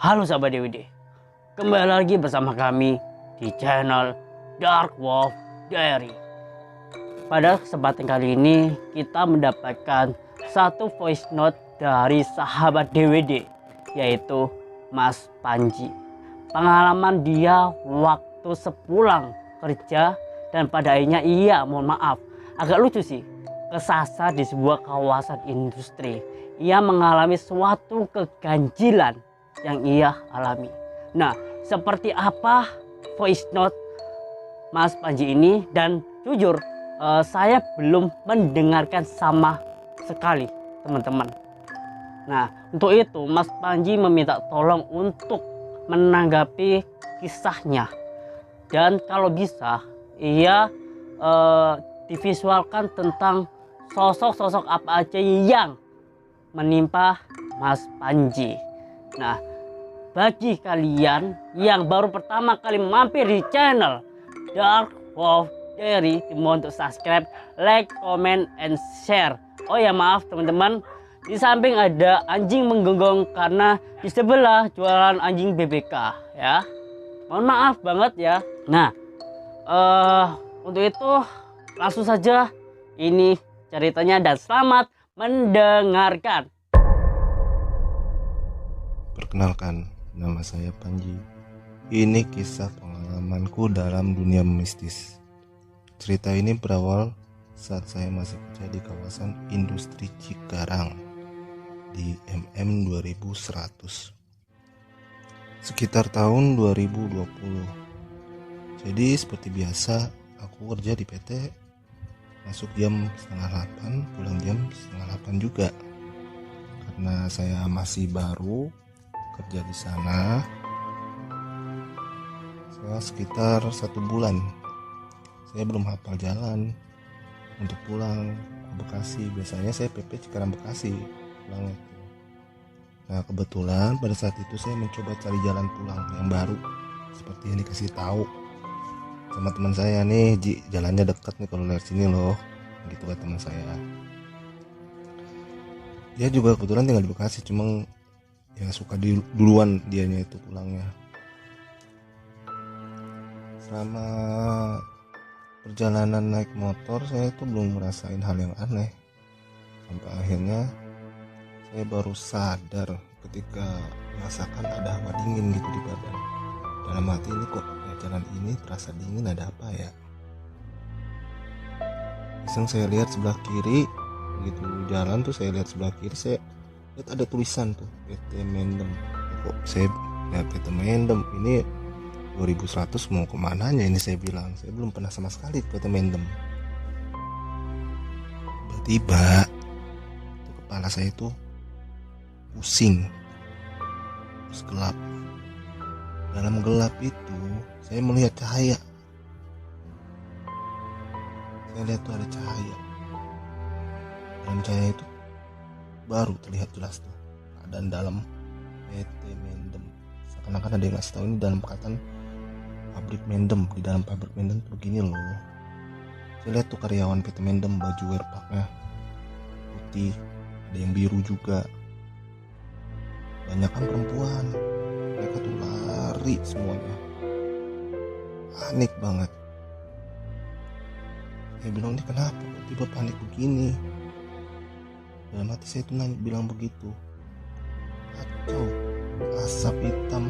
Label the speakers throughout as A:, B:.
A: Halo sahabat DWD, kembali lagi bersama kami di channel Dark Wolf Diary. Pada kesempatan kali ini kita mendapatkan satu voice note dari sahabat DWD, yaitu Mas Panji. Pengalaman dia waktu sepulang kerja dan pada akhirnya mohon maaf, agak lucu sih, kesasar di sebuah kawasan industri. Ia mengalami suatu keganjilan yang ia alami. Nah, seperti apa voice note Mas Panji ini? Dan jujur saya belum mendengarkan sama sekali, teman-teman. Nah, untuk itu Mas Panji meminta tolong untuk menanggapi kisahnya, dan kalau bisa ia divisualkan tentang sosok-sosok apa aja yang menimpa Mas Panji. Nah, bagi kalian yang baru pertama kali mampir di channel Dark Wolf Diary, dimohon untuk subscribe, like, comment, and share. Oh ya, maaf teman-teman, di samping ada anjing menggonggong karena di sebelah jualan anjing BBK ya. Mohon maaf banget ya. Nah, untuk itu langsung saja ini ceritanya dan selamat mendengarkan.
B: Perkenalkan, nama saya Panji. Ini kisah pengalamanku dalam dunia mistis. Cerita ini berawal saat saya masih kerja di kawasan industri Cikarang di MM 2100 sekitar tahun 2020. Jadi seperti biasa aku kerja di PT, masuk jam setengah 8, pulang jam setengah 8 juga. Karena saya masih baru kerja di sana, saya sekitar 1 bulan. Saya belum hafal jalan untuk pulang ke Bekasi. Biasanya saya PP Cikarang Bekasi pulang itu. Nah, kebetulan pada saat itu saya mencoba cari jalan pulang yang baru, seperti yang dikasih tahu sama teman saya nih, Ji, jalannya dekat nih kalau dari sini loh, gitu kan teman saya. Dia juga kebetulan tinggal di Bekasi, cuma ya suka duluan dianya itu pulangnya. Selama perjalanan naik motor saya tuh belum ngerasain hal yang aneh, sampai akhirnya saya baru sadar ketika merasakan ada hawa dingin gitu di badan. Dalam hati ini kok ya, jalan ini terasa dingin, ada apa ya? Iseng saya lihat sebelah kiri, begitu jalan tuh saya lihat sebelah kiri, saya lihat ada tulisan tuh PT Mendem. Kok saya lihat PT Mendem ini 2100 mau kemananya ini, saya bilang saya belum pernah sama sekali PT Mendem. Tiba-tiba tuh kepala saya tuh pusing, terus gelap. Dalam gelap itu saya melihat cahaya. Saya lihat tuh ada cahaya. Dalam cahaya itu baru terlihat jelas tuh keadaan dalam PT Mendem. Seakan-akan ada yang ngasih tahu ini dalam perkataan pabrik Mendem. Di dalam pabrik Mendem tuh begini loh. Saya lihat tuh karyawan PT Mendem, baju wearpacknya putih, ada yang biru juga. Banyak kan perempuan, mereka tuh lari semuanya, panik banget. Saya bilang, ini kenapa kok tiba panik begini? Dalam hati saya tuh bilang begitu. Kacau, asap hitam,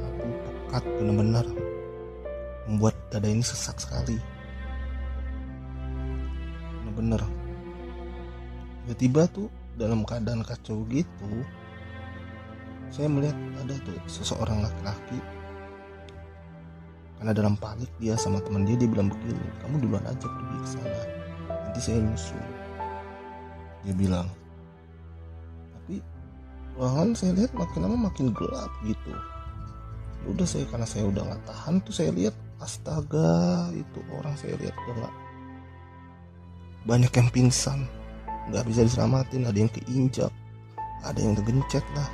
B: abu pekat benar-benar membuat dada ini sesak sekali. Benar-benar. Tiba-tiba tuh dalam keadaan kacau gitu, saya melihat ada tuh seseorang laki-laki. Karena dalam panik dia sama teman dia bilang begini, kamu duluan aja pergi ke sana, nanti saya nyusul, dia bilang. Tapi ruangan saya lihat makin lama makin gelap gitu. Udah saya, karena saya udah nggak tahan tuh, saya lihat astaga, itu orang saya lihat udah nggak, banyak yang pingsan, nggak bisa diselamatin, ada yang keinjak, ada yang tergencet lah,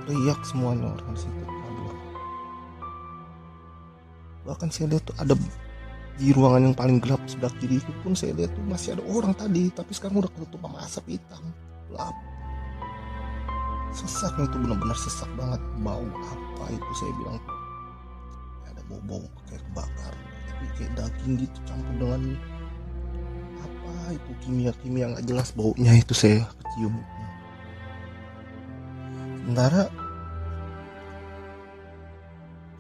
B: teriak semuanya orang di situ kabur. Bahkan saya lihat tuh ada di ruangan yang paling gelap sebelah kiri itu pun saya lihat tuh masih ada orang tadi, tapi sekarang udah ketutup sama asap hitam gelap. sesak itu, benar-benar sesak banget. Bau apa itu, saya bilang ada bau-bau kayak kebakar, tapi kayak daging gitu campur dengan apa itu, kimia-kimia nggak jelas baunya itu, saya kecium. Sementara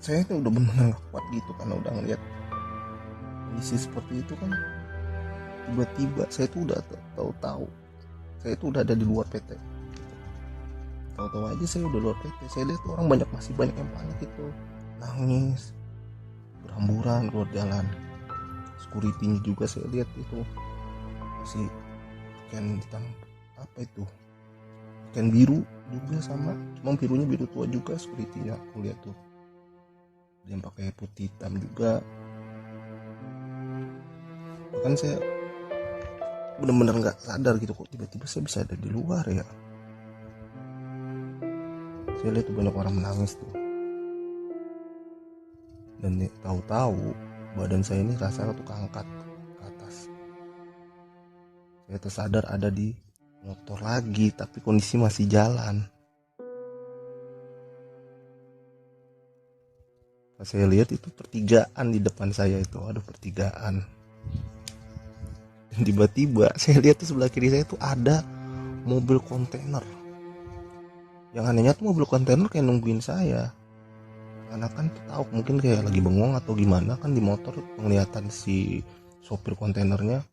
B: saya tuh udah benar-benar gak kuat gitu karena udah ngeliat kondisi seperti itu kan. Tiba-tiba saya tuh udah tahu-tahu saya tuh udah ada di luar PT. Tahu-tahu aja saya udah luar PT. Saya lihat tuh orang masih banyak yang panik itu, nangis, berhamburan keluar jalan. Security-nya juga saya lihat itu masih pakaian hitam, apa itu, pakaian biru juga sama, cuma birunya biru tua juga. Security-nya aku lihat tuh dia yang pakai putih hitam juga. Bahkan saya benar-benar nggak sadar gitu, kok tiba-tiba saya bisa ada di luar ya. Saya lihat tuh banyak orang menangis tuh, dan tahu-tahu badan saya ini rasa tuh keangkat ke atas. Saya tersadar ada di motor lagi, tapi kondisi masih jalan. Pas saya lihat itu pertigaan di depan saya itu, ada pertigaan. Dan tiba-tiba saya lihat tuh sebelah kiri saya tuh ada mobil kontainer. Yang anehnya tuh mobil kontainer kayak nungguin saya. Karena kan tahu mungkin kayak lagi bengong atau gimana kan di motor penglihatan si sopir kontainernya.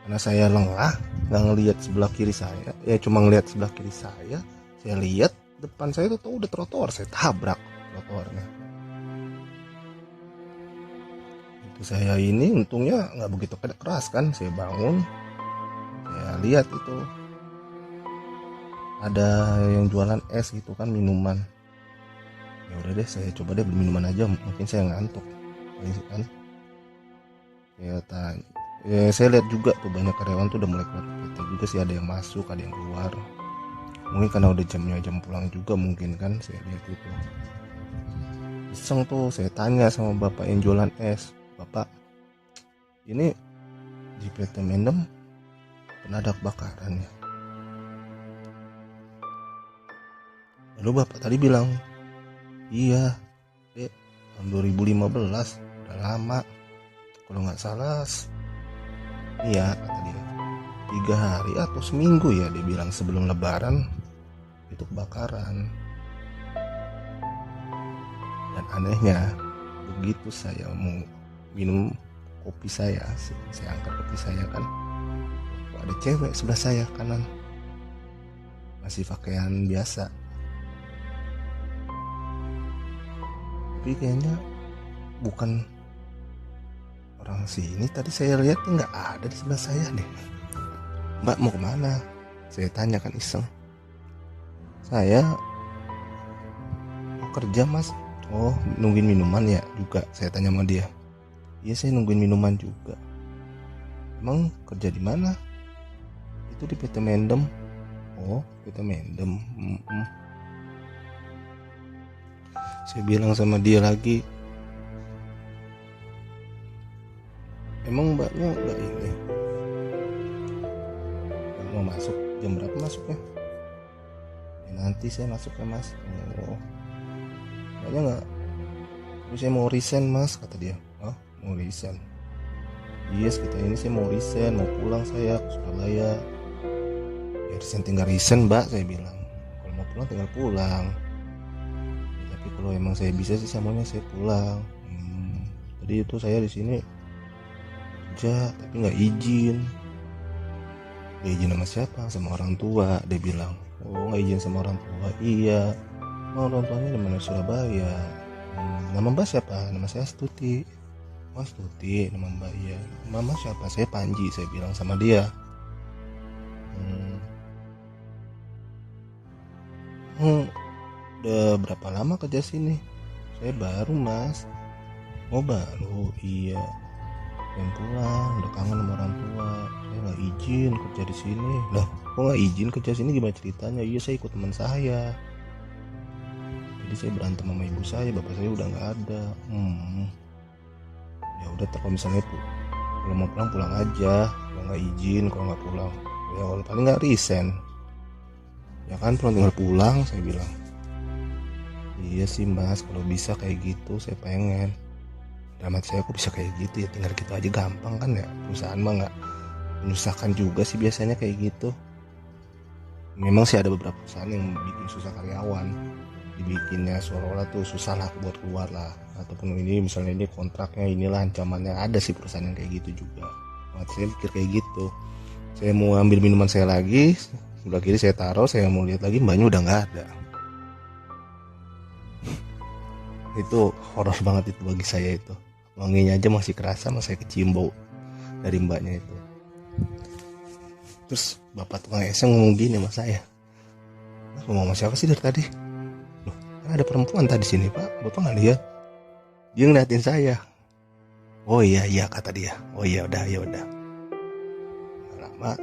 B: Karena saya lengah nggak ngelihat sebelah kiri saya, ya cuma ngelihat sebelah kiri saya lihat depan saya tuh udah trotoar, saya tabrak trotoarnya. Itu saya ini untungnya nggak begitu keras kan. Saya bangun, saya lihat itu ada yang jualan es gitu kan, minuman. Ya udah deh, saya coba deh beli minuman aja, mungkin saya ngantuk kan. Saya lihat juga tuh banyak karyawan tuh udah mulai keluar PT juga sih, ada yang masuk ada yang keluar, mungkin karena udah jam pulang juga mungkin kan. Saya lihat itu iseng tuh, saya tanya sama bapak yang jualan es, "Bapak, ini di PT Mendem pernah ada kebakaran ya?" Lalu bapak tadi bilang, "Iya dek, tahun 2015, udah lama, kalau nggak salah iya," kata dia, 3 hari atau seminggu ya, dia bilang, sebelum lebaran itu kebakaran. Dan anehnya begitu saya mau minum kopi saya angkat kopi saya kan, ada cewek sebelah saya kanan, masih pakaian biasa, tapi kayaknya bukan orang sini. Tadi saya lihat nggak ada di sebelah saya deh. "Mbak mau kemana?" saya tanya kan iseng. "Saya mau kerja mas." "Oh, nungguin minuman ya juga?" saya tanya sama dia. "Iya, saya nungguin minuman juga." "Emang kerja di mana?" "Itu di PT Mendem." "Oh, PT Mendem." Saya bilang sama dia lagi, "Emang mbaknya nggak ini, nggak mau masuk? Jam berapa masuknya?" "Ya, nanti saya masuk ya mas." "Oh, mbaknya nggak?" "Tapi saya mau resign mas," kata dia. "Hah, mau resign?" "Iya, sekitar ini saya mau resign, mau pulang saya ke Surabaya." "Ya resign tinggal resign mbak," saya bilang, "kalau mau pulang tinggal pulang. Ya, tapi kalau emang saya bisa sih saya maunya saya pulang. Tadi itu saya di sini kerja tapi nggak izin." "Dia izin sama siapa?" "Sama orang tua," dia bilang. "Oh, nggak izin sama orang tua?" "Iya." "Oh, orang tuanya di mana?" "Surabaya." "Nama mbak siapa?" "Nama saya Stuti." "Oh, Stuti, nama mbak." "Iya." "Mama siapa?" "Saya Panji," saya bilang sama dia. Udah berapa lama kerja sini?" "Saya baru mas." "Oh, baru." "Iya, pengen pulang, udah kangen sama orang tua. Saya nggak izin kerja di sini." "Lah, kok nggak izin kerja sini, gimana ceritanya?" "Iya, saya ikut teman saya. Jadi saya berantem sama ibu saya, bapak saya udah nggak ada." "Ya udah, kalau misalnya itu kalau mau pulang pulang aja, kalau nggak izin, kalau nggak pulang ya kalau paling nggak resign." Ya kan pulang tinggal pulang, saya bilang. Iya sih mas, kalau bisa kayak gitu saya pengen. Dalam hati saya, kok bisa kayak gitu ya, tinggal gitu aja gampang kan ya. Perusahaan mah nggak menyusahkan juga sih biasanya kayak gitu. Memang sih ada beberapa perusahaan yang bikin susah karyawan, dibikinnya seolah-olah tuh susah lah buat keluar lah, ataupun ini misalnya ini kontraknya inilah ancamannya. Ada sih perusahaan yang kayak gitu juga. Nah, saya pikir kayak gitu. Saya mau ambil minuman saya lagi, sebelah kiri saya taruh, saya mau lihat lagi mbaknya udah nggak ada. Itu horor banget itu bagi saya itu. Wanginya aja masih kerasa, masih kecium bau dari mbaknya itu. Terus bapak tukang es ngomong gini sama saya, "Mas, ngomong sama siapa sih dari tadi?" "Loh, kan ada perempuan tadi sini pak, bapak nggak lihat?" Dia ngeliatin saya. "Oh iya iya," kata dia. "Oh iya udah ya udah." Lama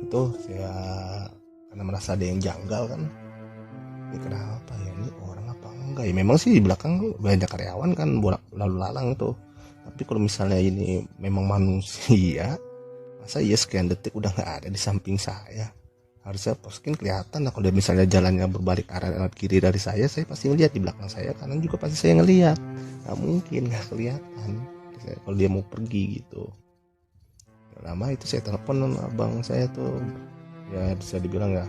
B: itu saya karena merasa ada yang janggal kan. Ini kenapa ya, ini orang apa enggak ya? Memang sih di belakang banyak karyawan kan lalu lalang tuh. Tapi kalau misalnya ini memang manusia, masa iya sekian detik udah nggak ada di samping saya? Harusnya mungkin kelihatan lah. Kalau dia misalnya jalannya berbalik arah kiri dari saya pasti ngelihat. Di belakang saya kanan juga pasti saya ngelihat. Nggak mungkin nggak kelihatan kalau dia mau pergi gitu. Lama itu saya telepon abang saya tuh, ya bisa dibilang ya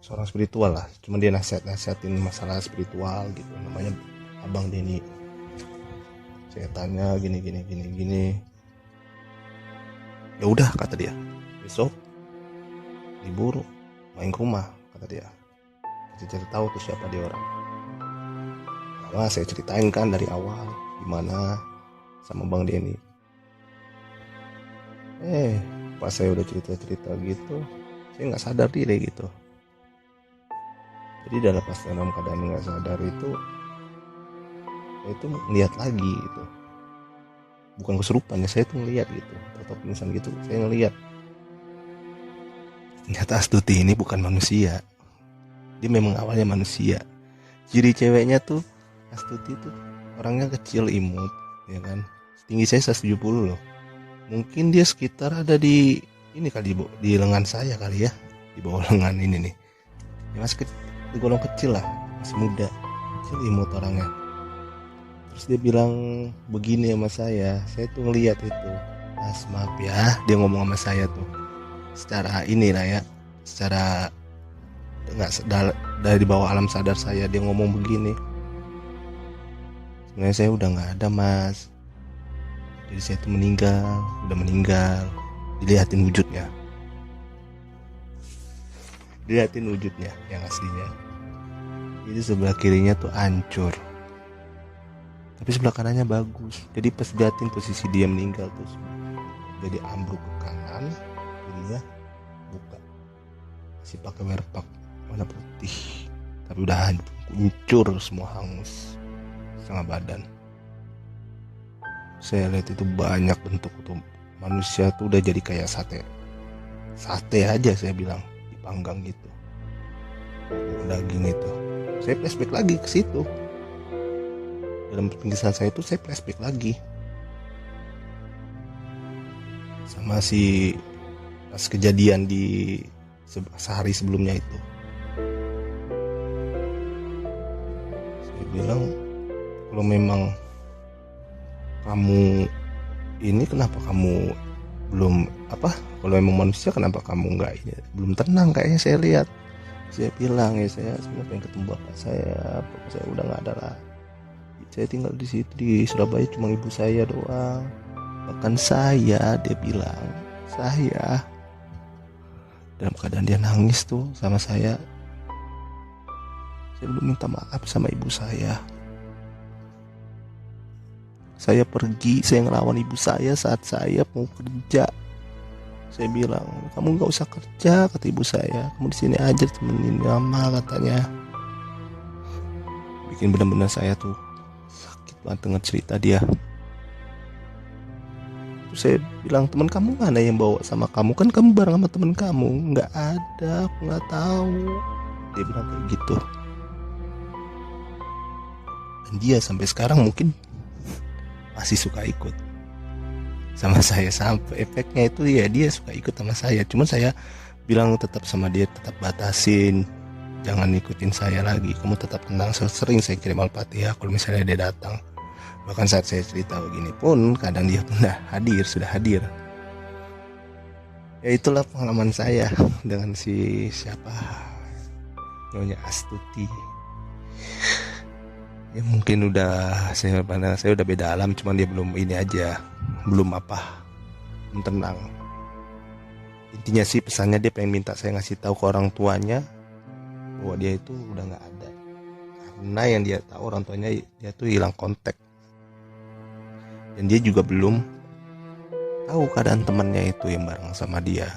B: seorang spiritual lah, cuma dia nasihatin masalah spiritual gitu, namanya Abang Denny. Saya tanya gini, ya udah kata dia, besok libur main ke rumah kata dia, cari tahu tuh siapa dia orang. Nah, saya ceritain kan dari awal gimana sama Bang Denny. Pas saya udah cerita gitu, saya nggak sadar diri gitu. Jadi dalam keadaan nggak sadar itu, saya itu ngeliat lagi gitu. Bukan kesurupan ya, saya tuh ngeliat gitu, atau pingsan gitu, saya ngeliat. Ternyata Astuti ini bukan manusia. Dia memang awalnya manusia. Ciri ceweknya tuh Astuti tuh orangnya kecil, imut, ya kan. Tinggi saya 170 loh. Mungkin dia sekitar ada di ini kali, di lengan saya kali ya, di bawah lengan ini nih. Ya masih tergolong kecil lah, masih muda, kecil, imut orangnya. Terus dia bilang begini sama saya tuh ngeliat itu, "Mas maaf ya," dia ngomong sama saya tuh secara inilah ya, secara nggak dari bawah alam sadar saya, dia ngomong begini, "Sebenarnya saya udah nggak ada mas, jadi saya tuh udah meninggal." Dilihatin wujudnya yang aslinya. Jadi sebelah kirinya tuh hancur, tapi sebelah kanannya bagus. Jadi pas dilihatin posisi dia meninggal tuh jadi ambruk ke kanan, kirinya buka, masih pakai werpak warna putih, tapi udah hancur semua, hangus setengah badan. Saya lihat itu banyak bentuk tuh manusia tuh udah jadi kayak sate aja, saya bilang, dipanggang gitu daging itu. Saya flashback lagi ke situ. Dalam pingsan saya itu saya flashback lagi sama si pas kejadian di sehari sebelumnya itu. Saya bilang, kalau memang kamu ini, kenapa kamu belum kalau memang manusia kenapa kamu nggak ini, belum tenang kayaknya saya lihat. Saya bilang ya, saya sebenarnya pengen ketemu bapak saya udah nggak ada lah. Saya tinggal di situ di Surabaya cuma ibu saya doang. Bahkan saya, dia bilang, saya dalam keadaan dia nangis tuh sama saya belum minta maaf sama ibu saya. Saya pergi, saya ngelawan ibu saya saat saya mau kerja. Saya bilang, "Kamu nggak usah kerja," kata ibu saya, "kamu di sini aja temenin mama," katanya. Bikin benar-benar saya tuh sakit banget dengar cerita dia. Terus saya bilang, "Teman kamu mana yang bawa sama kamu? Kan kamu bareng sama teman kamu." "Nggak ada, aku nggak tahu," dia bilang kayak gitu. Dan dia sampai sekarang mungkin masih suka ikut sama saya, sampai efeknya itu ya dia suka ikut sama saya. Cuman saya bilang tetap sama dia, tetap batasin, jangan ikutin saya lagi, kamu tetap tenang. Sering saya kirim Al-Fatihah kalau misalnya dia datang. Bahkan saat saya cerita begini pun kadang dia pun sudah hadir. Ya itulah pengalaman saya dengan si siapa namanya Astuti. Ya mungkin saya udah beda alam, cuman dia belum ini aja, belum tenang. Intinya sih pesannya dia pengen minta saya ngasih tahu ke orang tuanya bahwa dia itu udah nggak ada, karena yang dia tahu orang tuanya dia tuh hilang kontak, dan dia juga belum tahu keadaan temannya itu yang bareng sama dia.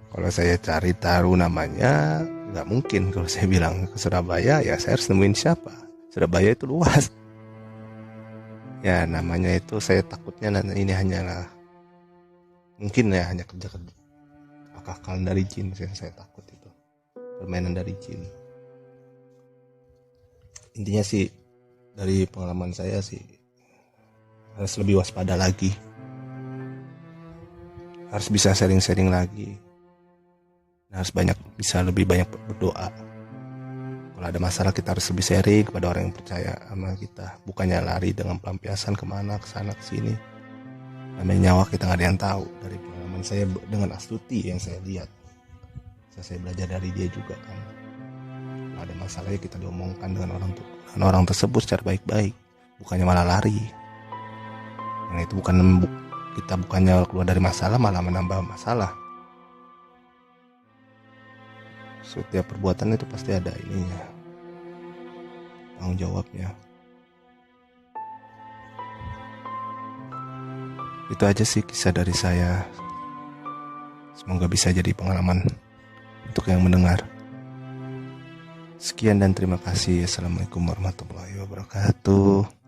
B: Kalau saya cari tahu namanya, nggak mungkin. Kalau saya bilang ke Surabaya, ya saya harus nemuin siapa. Surabaya itu luas. Ya namanya itu saya takutnya ini hanyalah mungkin ya hanya kerja akal dari jin. Saya takut itu permainan dari jin. Intinya sih dari pengalaman saya sih harus lebih waspada lagi, harus bisa sharing-sharing lagi, harus bisa lebih banyak berdoa. Kalau ada masalah kita harus lebih sharing kepada orang yang percaya sama kita, bukannya lari dengan pelampiasan kemana, kesana kesini. Namanya nyawa kita nggak ada yang tahu. Dari pengalaman saya dengan Astuti yang saya lihat, saya belajar dari dia juga kan. Kalau ada masalah ya kita diomongkan dengan orang tersebut secara baik-baik, bukannya malah lari. Nah itu kita bukannya keluar dari masalah, malah menambah masalah. Setiap perbuatan itu pasti ada ininya, tanggung jawabnya. Itu aja sih kisah dari saya. Semoga bisa jadi pengalaman untuk yang mendengar. Sekian dan terima kasih. Assalamualaikum warahmatullahi wabarakatuh.